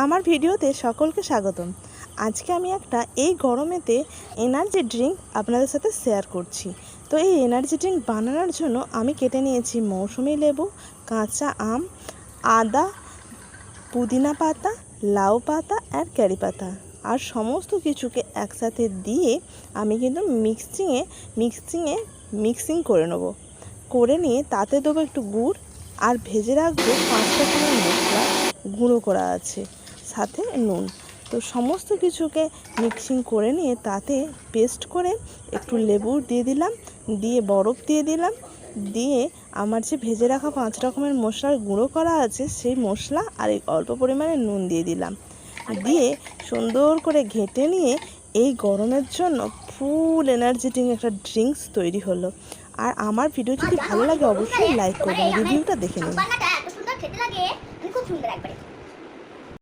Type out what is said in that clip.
আমার ভিডিওতে সকলকে স্বাগতম। আজকে আমি একটা এই গরমেতে এনার্জি ড্রিঙ্ক আপনাদের সাথে শেয়ার করছি। তো এই এনার্জি ড্রিঙ্ক বানানোর জন্য আমি কেটে নিয়েছি মৌসুমী লেবু, কাঁচা আম, আদা, পুদিনা পাতা, লাউ পাতা আর কারি পাতা আর সমস্ত কিছুকে একসাথে দিয়ে আমি কিন্তু মিক্সিং করে নেব। করে নিয়ে তাতে দেবো একটু গুড় আর ভেজে রাখবো 5 রকমের মশলা গুঁড়ো করা আছে, সাথে নুন। তো সমস্ত কিছুকে মিক্সিং করে নিয়ে তাতে পেস্ট করে একটু লেবু দিয়ে দিলাম, দিয়ে বরফ দিয়ে দিলাম, দিয়ে আমার যে ভেজে রাখা 5 রকমের মশলার গুঁড়ো করা আছে সেই মশলা আর অল্প পরিমাণে নুন দিয়ে দিলাম, দিয়ে সুন্দর করে ঘেঁটে নিয়ে এই গরমের জন্য ফুল এনার্জেটিক একটা ড্রিঙ্কস তৈরি হলো। আর আমার ভিডিও যদি ভালো লাগে অবশ্যই লাইক করবেন, রিভিউটা দেখে নিন। এত সুন্দর খেতে লাগে, খুব সুন্দর একবারে।